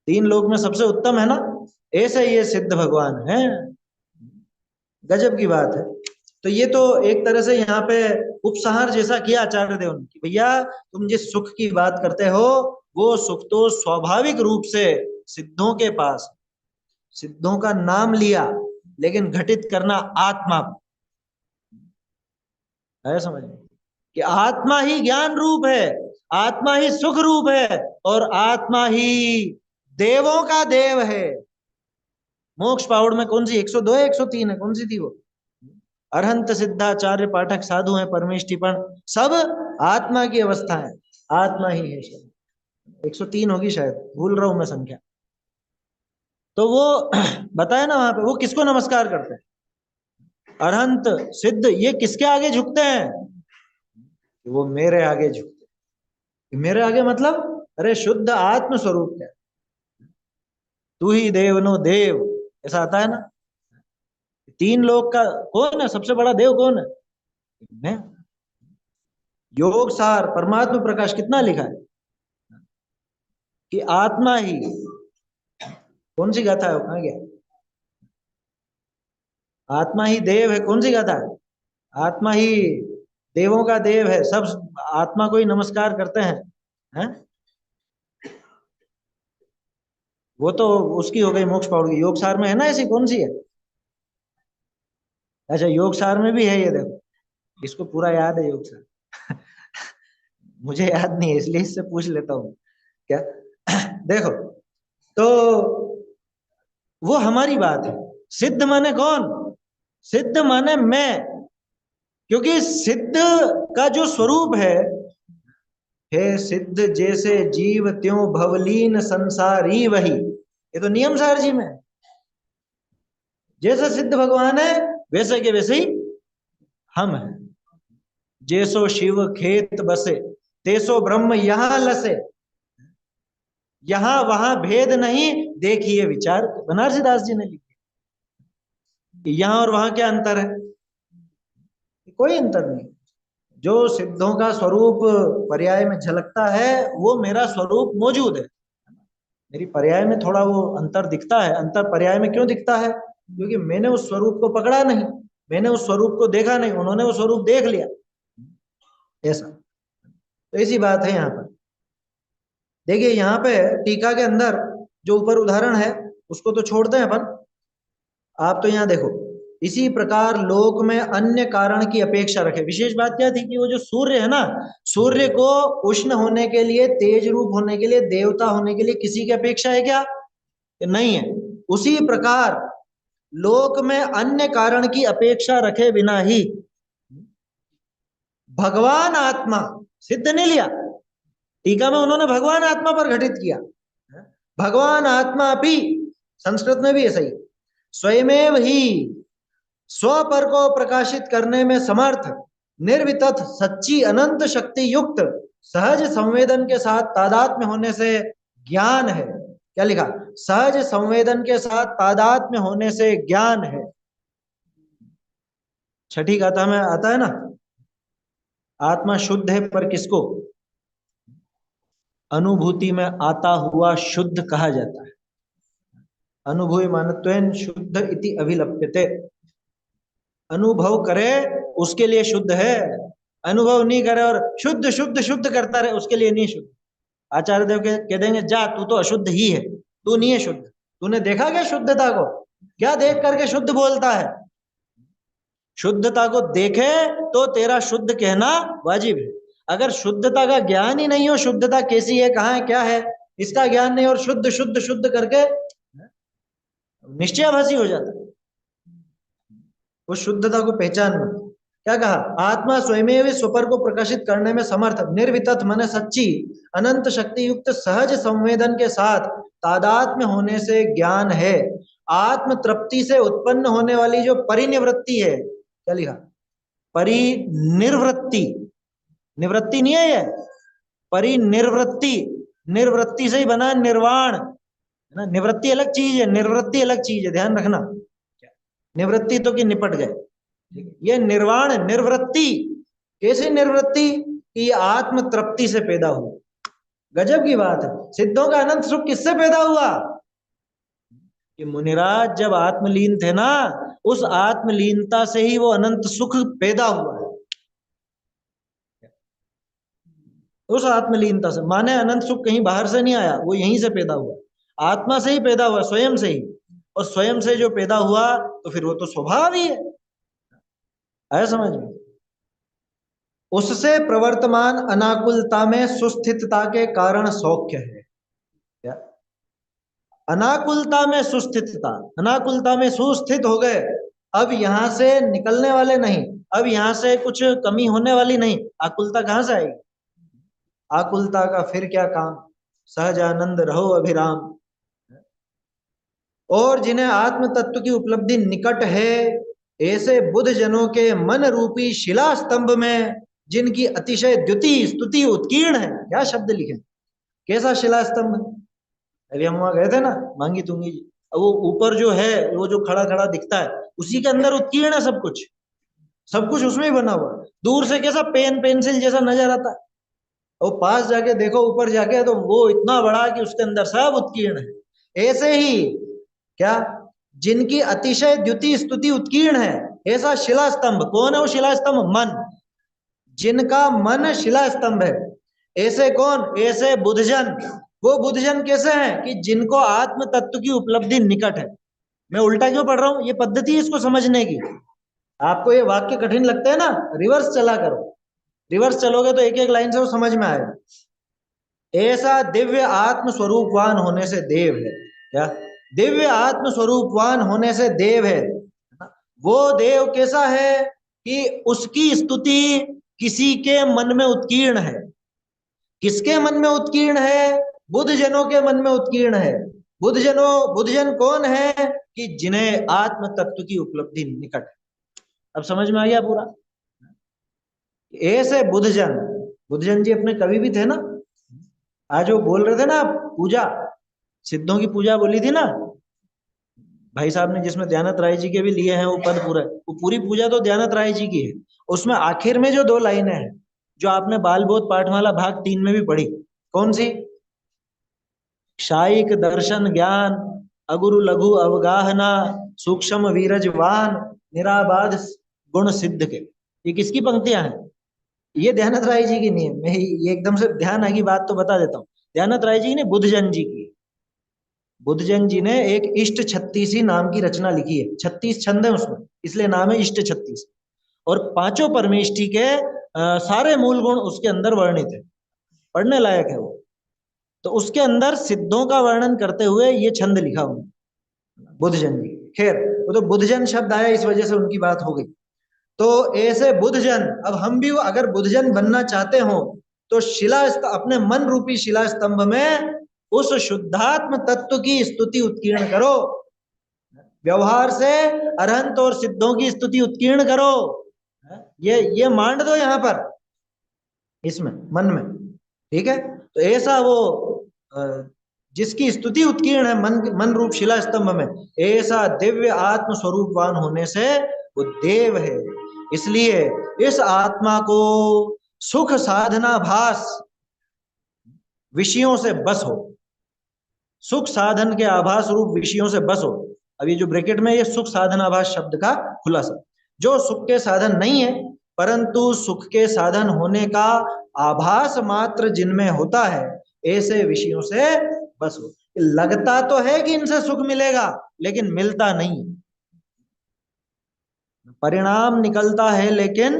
तीन लोक में सबसे उत्तम है ना, ऐसे ये सिद्ध भगवान है। गजब की बात है। तो ये तो एक तरह से यहाँ पे उपसंहार जैसा किया आचार्य देव ने, भैया तुम जिस सुख की बात करते हो वो सुख तो स्वाभाविक रूप से सिद्धों के पास, सिद्धों का नाम लिया लेकिन घटित करना आत्मा है। समझ कि आत्मा ही ज्ञान रूप है, आत्मा ही सुख रूप है, और आत्मा ही देवों का देव है। मोक्ष पाउड़ में कौन सी 102 है 103 है, कौन सी थी वो? अरहंत सिद्धाचार्य पाठक साधु है परमेश टिपण, सब आत्मा की अवस्था है, आत्मा ही है। शायद 103 होगी, शायद भूल रहा हूं मैं संख्या। तो वो बताया ना वहां पे, वो किसको नमस्कार करते हैं? अरहंत सिद्ध ये किसके आगे झुकते हैं? वो मेरे आगे झुकते हैं। मेरे आगे मतलब अरे शुद्ध आत्म स्वरूप है, तू ही देव नो देव, ऐसा आता है ना। तीन लोग का कौन है सबसे बड़ा देव, कौन है? मैं। योग सार परमात्मा प्रकाश कितना लिखा है कि आत्मा ही, कौन सी गाथा है, कहां गया? आत्मा ही देव है, कौन सी गाथा है? आत्मा ही देवों का देव है, सब आत्मा को ही नमस्कार करते हैं। वो तो उसकी हो गई मोक्ष पाउड़ की, योग सार में है ना ऐसी, कौन सी है? अच्छा योग सार में भी है ये, देखो इसको पूरा याद है योग सार मुझे याद नहीं है इसलिए इससे पूछ लेता हूँ क्या। देखो तो वो हमारी बात है। सिद्ध माने कौन? सिद्ध माने मैं, क्योंकि सिद्ध का जो स्वरूप है सिद्ध जैसे जीव त्यों भवलीन संसारी वही, ये तो नियम सार जी में। जैसा सिद्ध भगवान है वैसे के वैसे ही हम हैं। जैसो शिव खेत बसे तैसो ब्रह्म यहां लसे, यहां वहां भेद नहीं देखिए विचार, बनारसी दास जी ने लिखी। यहां और वहां क्या अंतर है? कोई अंतर नहीं। जो सिद्धों का स्वरूप पर्याय में झलकता है वो मेरा स्वरूप मौजूद है। मेरी पर्याय में थोड़ा वो अंतर दिखता है। अंतर पर्याय में क्यों दिखता है? क्योंकि मैंने उस स्वरूप को पकड़ा नहीं, मैंने उस स्वरूप को देखा नहीं, उन्होंने वो स्वरूप देख लिया, ऐसा। तो ऐसी बात है यहाँ पर। देखिए यहाँ पे टीका के अंदर जो ऊपर उदाहरण है उसको तो छोड़ते हैं अपन, आप तो यहाँ देखो, इसी प्रकार लोक में अन्य कारण की अपेक्षा रखे। विशेष बात क्या थी कि वो जो सूर्य है ना, सूर्य को उष्ण होने के लिए, तेज रूप होने के लिए, देवता होने के लिए किसी की अपेक्षा है क्या? नहीं है। उसी प्रकार लोक में अन्य कारण की अपेक्षा रखे बिना ही भगवान आत्मा, सिद्ध नहीं लिया टीका में उन्होंने, भगवान आत्मा पर घटित किया। भगवान आत्मा भी संस्कृत में भी ऐसा ही, स्वयमेव ही स्वपर को प्रकाशित करने में समर्थ, निर्वितथ सच्ची अनंत शक्ति युक्त, सहज संवेदन के साथ तादात्म्य होने से ज्ञान है। क्या लिखा? सहज संवेदन के साथ तादात्म्य होने से ज्ञान है। छठी गाथा में आता है ना, आत्मा शुद्ध है पर किसको? अनुभूति में आता हुआ शुद्ध कहा जाता है। अनुभूय मानत्वेन शुद्ध इति अभिलप्यते, अनुभव करे उसके लिए शुद्ध है, अनुभव नहीं करे और शुद्ध शुद्ध शुद्ध करता रहे उसके लिए नहीं शुद्ध। आचार्य देव के कह देंगे जा तू तो अशुद्ध ही है, तू नहीं है शुद्ध। तूने देखा क्या शुद्धता को? क्या देख करके शुद्ध बोलता है? शुद्धता को देखे तो तेरा शुद्ध कहना वाजिब है। अगर शुद्धता का ज्ञान ही नहीं हो, शुद्धता कैसी है, कहाँ है, क्या है, इसका ज्ञान नहीं, और शुद्ध शुद्ध शुद्ध करके निश्चयाभासी हो जाता है। उस शुद्धता को पहचानना। क्या कहा? आत्मा स्वयमेव स्वपर को प्रकाशित करने में समर्थ, निर्वितथ मन सच्ची अनंत शक्ति युक्त सहज संवेदन के साथ तादात्म्य होने से ज्ञान है। आत्म तृप्ति से उत्पन्न होने वाली जो परिनिवृत्ति है, क्या लिखा? परिनिर्वृत्ति, निवृत्ति नहीं है ये, परिनिर्वृत्ति, निर्वृत्ति से ही बना निर्वाण, है ना। निवृत्ति अलग चीज है, निर्वृत्ति अलग चीज है, ध्यान रखना। निवृत्ति तो कि निपट गए, ये निर्वाण निर्वृत्ति। कैसे निर्वृत्ति? कि आत्म तृप्ति से पैदा हुआ। गजब की बात है। सिद्धों का अनंत सुख किससे पैदा हुआ? कि मुनिराज जब आत्मलीन थे ना, उस आत्मलीनता से ही वो अनंत सुख पैदा हुआ है। उस आत्मलीनता से, माने अनंत सुख कहीं बाहर से नहीं आया, वो यहीं से पैदा हुआ, आत्मा से ही पैदा हुआ, स्वयं से ही। और स्वयं से जो पैदा हुआ तो फिर वो तो स्वभाव ही है, आया समझ में? उससे प्रवर्तमान अनाकुलता में सुस्थितता के कारण सौख्य है। क्या? अनाकुलता में सुस्थितता, अनाकुलता में सुस्थित हो गए, अब यहां से निकलने वाले नहीं, अब यहां से कुछ कमी होने वाली नहीं। आकुलता कहां से आएगी? आकुलता का फिर क्या काम, सहज आनंद रहो अभिराम। और जिन्हें आत्म तत्व की उपलब्धि निकट है, ऐसे बुद्ध जनों के मन रूपी शिला स्तंभ में जिनकी अतिशय द्युति स्तुति उत्कीर्ण है। क्या शब्द लिखे, कैसा शिला स्तंभ? अभी हम वहां गए थे ना मांगी तुंगी जी, वो ऊपर जो है, वो जो खड़ा खड़ा दिखता है, उसी के अंदर उत्कीर्ण है सब कुछ, सब कुछ उसमें ही बना हुआ। दूर से कैसा पेन पेंसिल जैसा नजर आता है, और पास जाके देखो, ऊपर जाके, तो वो इतना बड़ा कि उसके अंदर सब उत्कीर्ण है। ऐसे ही क्या, जिनकी अतिशय द्युति स्तुति उत्कीर्ण है, ऐसा शिला स्तंभ। कौन है वो शिला स्तंभ? मन। जिनका मन शिला स्तंभ है, ऐसे कौन? ऐसे बुद्धजन। वो बुद्धजन कैसे हैं? कि जिनको आत्म तत्व की उपलब्धि निकट है। मैं उल्टा क्यों पढ़ रहा हूं? ये पद्धति है इसको समझने की। आपको ये वाक्य कठिन लगता है ना, रिवर्स चला करो, रिवर्स चलोगे तो एक एक लाइन से वो समझ में आएगा। ऐसा दिव्य आत्म स्वरूपवान होने से देव है। क्या? दिव्य आत्म स्वरूपवान होने से देव है। वो देव कैसा है? कि उसकी स्तुति किसी के मन में उत्कीर्ण है। किसके मन में उत्कीर्ण है? बुद्ध जनों के मन में उत्कीर्ण है। बुद्धजन कौन है? कि जिन्हें आत्म तत्व की उपलब्धि निकट है। अब समझ में आ गया पूरा? ऐसे बुद्धजन, बुद्धजन जी अपने कवि भी थे ना। आज वो बोल रहे थे ना, पूजा, सिद्धों की पूजा बोली थी ना भाई साहब ने, जिसमें दयानंद राय जी के भी लिए हैं वो पद पूरा, वो पूरी पूजा तो दयानंद राय जी की है। उसमें आखिर में जो 2 लाइनें हैं, जो आपने बाल बोध पाठमाला भाग 3 में भी पढ़ी, कौन सी? शायिक दर्शन ज्ञान, अगुरु लघु अवगाहना, सूक्ष्म वीरजवान, निराबाध गुण सिद्ध के। ये किसकी पंक्तियां हैं? ये दयानंद राय जी की नहीं है। मैं ये एकदम से ध्यान आएगी बात तो बता देता हूँ। दयानंद राय जी ने बुद्धजन जी की, बुद्धजन जी ने एक इष्ट 36 नाम की रचना लिखी है। 36 छंद है उसमें, इसलिए नाम है इष्ट 36। और 5 परमेष्टि के सारे मूल गुण उसके अंदर वर्णित है, पढ़ने लायक है वो। तो उसके अंदर सिद्धों का वर्णन करते हुए ये छंद लिखा हुआ बुद्धजन जी। खैर, वो तो बुद्धजन शब्द आया इस वजह से उनकी बात हो गई। तो ऐसे बुद्धजन, अब हम भी अगर बुद्धजन बनना चाहते हो तो अपने मन रूपी शिला स्तंभ में उस शुद्धात्म तत्व की स्तुति उत्कीर्ण करो। व्यवहार से अरहंत और सिद्धों की स्तुति उत्कीर्ण करो। ये मांड दो यहां पर, इसमें मन में, ठीक है? तो ऐसा वो जिसकी स्तुति उत्कीर्ण है मन रूप शिला स्तंभ में, ऐसा दिव्य आत्म स्वरूपवान होने से वो देव है। इसलिए इस आत्मा को सुख साधना भास विषयों से बस हो, सुख साधन के आभास रूप विषयों से बस हो। अब ये जो ब्रैकेट में, ये सुख साधनाभास शब्द का खुलासा, जो सुख के साधन नहीं है परंतु सुख के साधन होने का आभास मात्र जिनमें होता है, ऐसे विषयों से बस हो। लगता तो है कि इनसे सुख मिलेगा, लेकिन मिलता नहीं। परिणाम निकलता है, लेकिन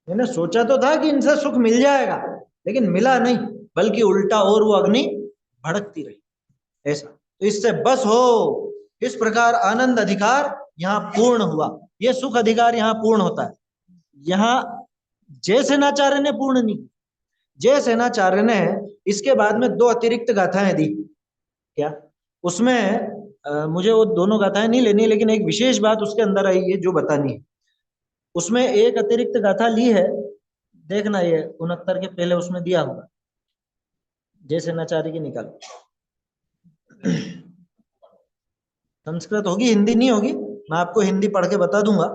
मैंने सोचा तो था कि इनसे सुख मिल जाएगा, लेकिन मिला नहीं, बल्कि उल्टा और वो अग्नि भड़कती रही। ऐसा, तो इससे बस हो। इस प्रकार आनंद अधिकार यहाँ पूर्ण हुआ। ये सुख अधिकार यहाँ पूर्ण होता है। यहाँ जय सेनाचार्य ने पूर्ण नहीं, जय सेनाचार्य ने इसके बाद में 2 अतिरिक्त गाथाएं दी। क्या? उसमें मुझे वो दोनों गाथाएं नहीं लेनी, लेकिन एक विशेष बात उसके अंदर आई है जो बतानी है। उसमें एक अतिरिक्त गाथा ली है, देखना ये 69 के पहले उसमें दिया होगा, जैसे नचारी की निकालो। संस्कृत होगी, हिंदी नहीं होगी, मैं आपको हिंदी पढ़ के बता दूंगा।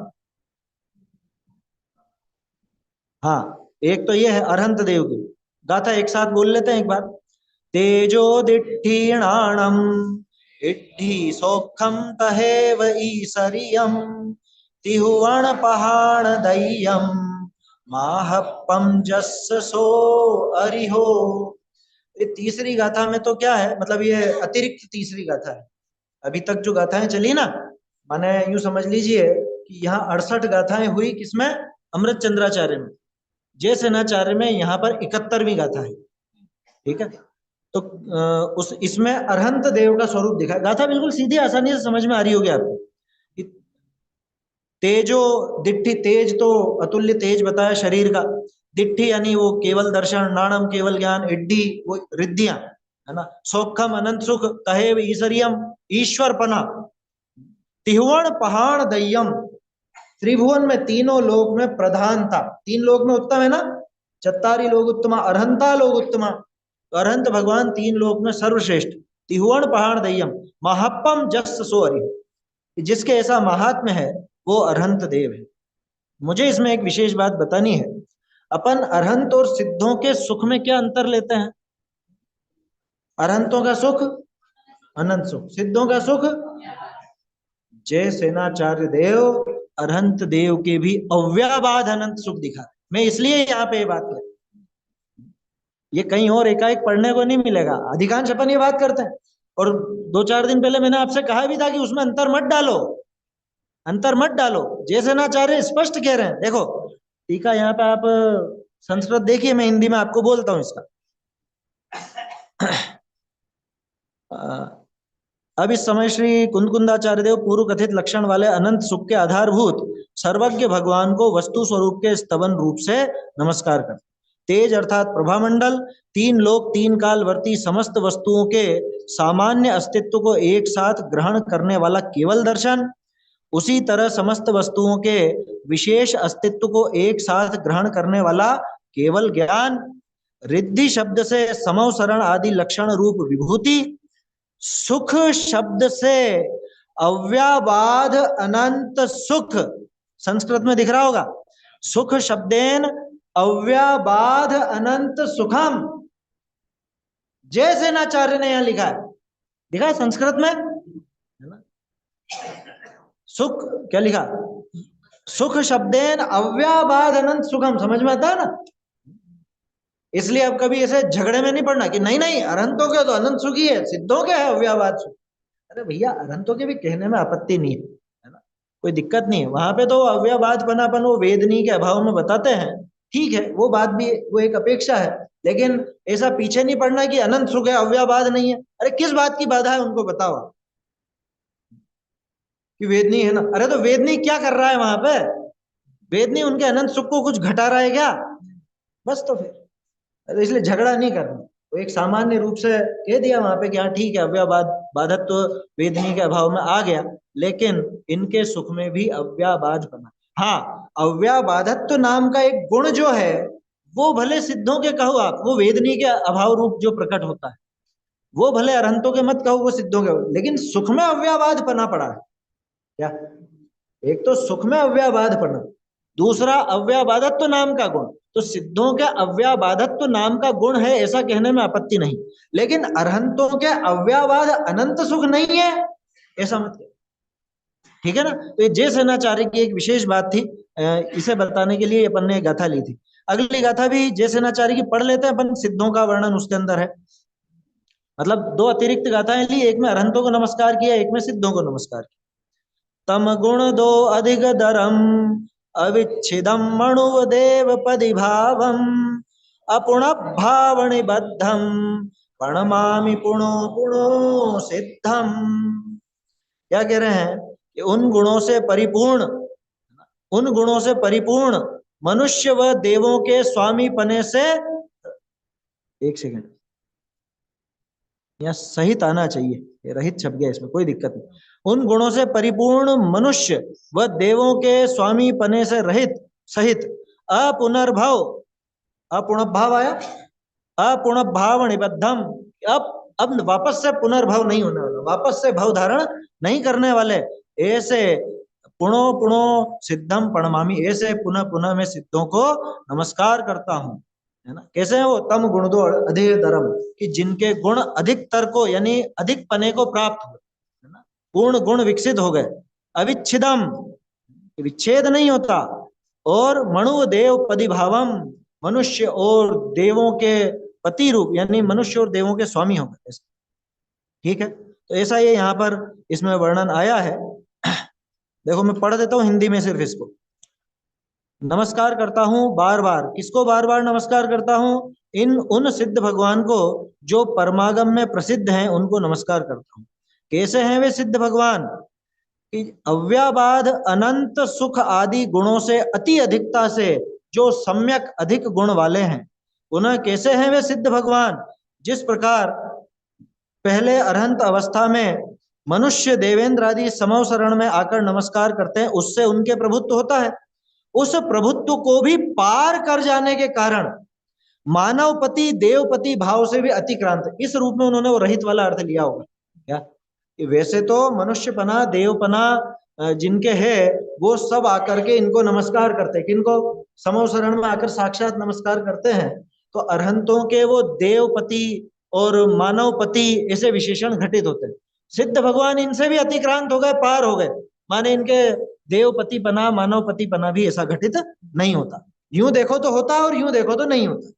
हाँ, एक तो ये है अरहंत देव की गाथा, एक साथ बोल लेते हैं एक बार। तेजो दिट्ठीणाणम इट्ठी सौखम तहेव ईसरियम तिहुवण पहाड़ दय्यम माहप्पम जस्स सो अरिहो। ये तीसरी गाथा में तो क्या है, मतलब ये अतिरिक्त तीसरी गाथा है। अभी तक जो गाथाएं चली ना, माने यूं समझ लीजिए कि यहाँ 68 गाथाएं हुई किसमें, अमृत चंद्राचार्य में। जय सेनाचार्य में यहाँ पर 71वीं गाथा है। ठीक है, तो उस इसमें अरहंत देव का स्वरूप दिखा। गाथा बिल्कुल सीधी आसानी से समझ में आ रही होगी आपको। तेजो दिट्ठी, तेज तो अतुल्य तेज बताया शरीर का, दिट्ठी यानी वो केवल दर्शन, नाणम केवल ज्ञान, इड्डी वो रिद्धियां, है ना, सौखम अनंत सुख, तहेव ईश्वरियम ईश्वरपना, तिहुवण पहाड़ दय्यम, त्रिभुवन में तीनों लोक में प्रधान था। तीन लोक में उत्तम है ना, चत्तारी लोग उत्तमा, अरहंता लोग उत्तमा, तो अरहंत भगवान तीन लोक में सर्वश्रेष्ठ। तिहुवण पहाड़ दय्यम महाप्पम जस सो अरि, जिसके ऐसा महात्म्य है वो अरहंत देव है। मुझे इसमें एक विशेष बात बतानी है। अपन अरहंत और सिद्धों के सुख में क्या अंतर लेते हैं? अरहंतों का सुख अनंत सुख, सिद्धों का सुख। जय सेनाचार्य देव अरहंत देव के भी अव्याबाद अनंत सुख दिखा। मैं इसलिए यहाँ पे ये बात कर, ये कहीं और एकाएक पढ़ने को नहीं मिलेगा। अधिकांश अपन ये बात करते हैं, और 2-4 दिन पहले मैंने आपसे कहा भी था कि उसमें अंतर मत डालो, अंतर मत डालो। जैसे नाचार्य स्पष्ट कह रहे हैं, देखो टीका यहाँ पे आप संस्कृत देखिए, मैं हिंदी में आपको बोलता हूँ इसका। अब इस समय श्री कुंदकुंदाचार्य देव पूर्व कथित लक्षण वाले अनंत सुख के आधारभूत सर्वज्ञ भगवान को वस्तु स्वरूप के स्तवन रूप से नमस्कार कर। तेज अर्थात प्रभामंडल, तीन लोक तीन काल वर्ती समस्त वस्तुओं के सामान्य अस्तित्व को एक साथ ग्रहण करने वाला केवल दर्शन, उसी तरह समस्त वस्तुओं के विशेष अस्तित्व को एक साथ ग्रहण करने वाला केवल ज्ञान, रिद्धि शब्द से समवसरण आदि लक्षण रूप विभूति, सुख शब्द से अव्याबाध अनंत सुख, संस्कृत में दिख रहा होगा, सुख शब्देन अव्याबाध अनंत सुखम। जय सेनाचार्य ने यहां लिखा है, दिखा है संस्कृत में, है ना? सुख क्या लिखा, सुख शब्देन अव्याबाध अनंत सुखम, समझ में आता है ना? इसलिए अब कभी ऐसे झगड़े में नहीं पड़ना कि नहीं नहीं अरहंतों के तो अनंत सुख ही है, सिद्धों के है अव्याबाद सुख। अरे भैया, अरहंतों के भी कहने में आपत्ति नहीं है ना, कोई दिक्कत नहीं है। वहां पे तो अव्याबाद पनापन वो वेदनी के अभाव में बताते हैं, ठीक है, वो बात भी, वो एक अपेक्षा है, लेकिन ऐसा पीछे नहीं पड़ना कि अनंत सुख है अव्याबाद नहीं है। अरे किस बात की बाधा है उनको बताओ कि वेदनी है ना। अरे तो वेदनी क्या कर रहा है वहां पे? वेदनी उनके अनंत सुख को कुछ घटा रहा है क्या? बस तो फिर इसलिए झगड़ा नहीं करना, तो एक सामान्य रूप से कह दिया वहां पे कि हाँ ठीक है, अव्याबाद बाधक तो वेदनी के अभाव में आ गया, लेकिन इनके सुख में भी अव्याबाद बना। हाँ, अव्याबाधत्व नाम का एक गुण जो है वो भले सिद्धों के कहो आप, वो वेदनी के अभाव रूप जो प्रकट होता है, वो भले अरहंतों के मत कहो, वो सिद्धों के, लेकिन सुख में अव्याबाद पना पड़ा है क्या? एक तो सुख में अव्याबाध पना, दूसरा अव्याबाधत्व नाम का गुण। तो सिद्धों के अव्याबाधत्व नाम का गुण है ऐसा कहने में आपत्ति नहीं, लेकिन अरहंतों के अव्याबाध अनंत सुख नहीं है ऐसा मत कहो, ठीक है ना? तो ये जय सेनाचार्य की एक विशेष बात थी, इसे बताने के लिए अपन ने गाथा ली थी। अगली गाथा भी जय सेनाचार्य की पढ़ लेते हैं अपन, सिद्धों का वर्णन उसके अंदर है। मतलब दो अतिरिक्त गाथाएं ली, एक में अरहंतों को नमस्कार किया, एक में सिद्धों को नमस्कार किया। तम गुण दो अधिक दरम अविच्छिदम मणुव देव पदि भावम अपुण भावनि बद्धम प्रणमामि पुणो पुणो सिद्धम। क्या कह रहे हैं कि उन गुणों से परिपूर्ण, उन गुणों से परिपूर्ण मनुष्य व देवों के स्वामी पने से, एक सेकंड, यहाँ सहित आना चाहिए, ये रहित छप गया, इसमें कोई दिक्कत नहीं। उन गुणों से परिपूर्ण मनुष्य व देवों के स्वामी पने से रहित सहित अपुनर्भव, अपुनर्भाव आया, अपुनर्भाव निबद्धम, अब वापस से पुनर्भव नहीं होने वाला, वापस से भव धारण नहीं करने वाले, ऐसे पुनो पुनो सिद्धम प्रणमामि, ऐसे पुनः पुनः मैं सिद्धों को नमस्कार करता हूँ, है ना। कैसे है वो, तम गुण दो अधिकतरम, कि जिनके गुण अधिकतर को यानी अधिक पने को प्राप्त हो, है ना, पूर्ण गुण विकसित हो गए, अविच्छिदम, विच्छेद नहीं होता, और मणु देव पदिभावम, मनुष्य और देवों के पति रूप, यानी मनुष्य और देवों के स्वामी हो गए। ठीक है, तो ऐसा ये यहाँ पर इसमें वर्णन आया है। देखो मैं पढ़ देता हूँ हिंदी में सिर्फ इसको। नमस्कार करता हूँ बार बार, किसको बार बार नमस्कार करता हूँ, इन उन सिद्ध भगवान को जो परमागम में प्रसिद्ध हैं, उनको नमस्कार करता हूँ। कैसे हैं वे सिद्ध भगवान, कि अव्याबाध अनंत सुख आदि गुणों से अति अधिकता से जो सम्यक अधिक गुण वाले हैं। पुनः कैसे हैं वे सिद्ध भगवान, जिस प्रकार पहले अरहंत अवस्था में मनुष्य देवेंद्र आदि समव शरण में आकर नमस्कार करते हैं, उससे उनके प्रभुत्व होता है, उस प्रभुत्व को भी पार कर जाने के कारण मानवपति देवपति भाव से भी अतिक्रांत, इस रूप में उन्होंने वो रहित वाला अर्थ लिया होगा क्या, कि वैसे तो मनुष्यपना देवपना जिनके है वो सब आकर के इनको नमस्कार करते हैं, किनको, समव शरण में आकर साक्षात नमस्कार करते हैं। तो अरहंतों के वो देवपति और मानवपति ऐसे विशेषण घटित होते हैं। सिद्ध भगवान इनसे भी अतिक्रांत हो गए, पार हो गए, माने इनके देवपति बना मानवपति बना भी ऐसा घटित नहीं होता। यूं देखो तो होता है और यूं देखो तो नहीं होता,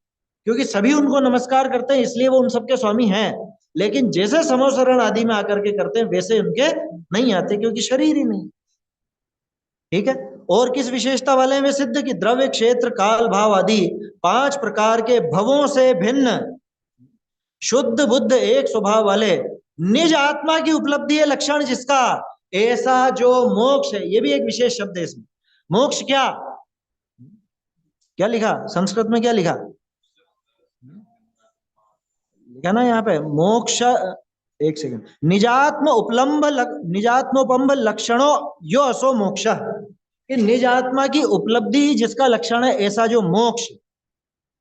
क्योंकि सभी उनको नमस्कार करते हैं इसलिए वो उन सबके स्वामी हैं, लेकिन जैसे समव शरण आदि में आकर के करते हैं वैसे उनके नहीं आते, क्योंकि शरीर ही नहीं। ठीक है, और किस विशेषता वाले हैं वे सिद्ध, की द्रव्य क्षेत्र काल भाव आदि 5 प्रकार के भवों से भिन्न शुद्ध बुद्ध एक स्वभाव वाले निज आत्मा की उपलब्धि है लक्षण जिसका, ऐसा जो मोक्ष है, ये भी एक विशेष शब्द है इसमें। मोक्ष क्या क्या लिखा संस्कृत में, क्या लिखा, लिखा ना यहाँ पे मोक्ष, एक सेकंड, निजात्मोपम्ब लक्षणों यो असो मोक्ष, कि निज आत्मा की उपलब्धि जिसका लक्षण है ऐसा जो मोक्ष,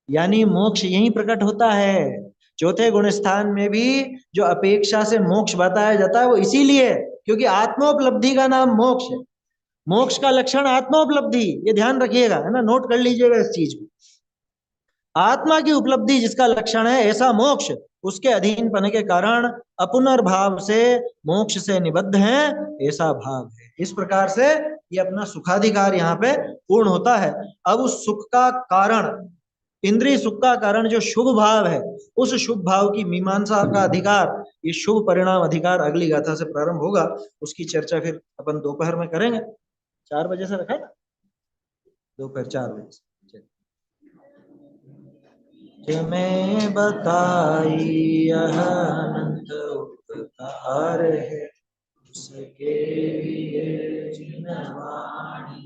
यानी मोक्ष यही प्रकट होता है। चौथे गुण स्थान में भी जो अपेक्षा से मोक्ष बताया जाता है वो इसीलिए क्योंकि आत्मोपलब्धि का नाम मोक्ष है। मोक्ष का लक्षण आत्मोपलब्धि, ये ध्यान रखिएगा, है ना, नोट कर लीजिएगा इस चीज को। आत्मा की उपलब्धि जिसका लक्षण है ऐसा मोक्ष, उसके अधीन पने के कारण अपुनर्भाव से मोक्ष से निबद्ध है, ऐसा भाव है। इस प्रकार से ये अपना सुखाधिकार यहाँ पे पूर्ण होता है। अब उस सुख का कारण, इंद्रिय सुख का कारण जो शुभ भाव है, उस शुभ भाव की मीमांसा का अधिकार, ये शुभ परिणाम अधिकार अगली गाथा से प्रारंभ होगा। उसकी चर्चा फिर अपन दोपहर में करेंगे, 4 बजे से रखा है ना, दोपहर 4 बजे से। तुम्हें बताई यह अनंत उपकार है, उसके लिए जिन वाणी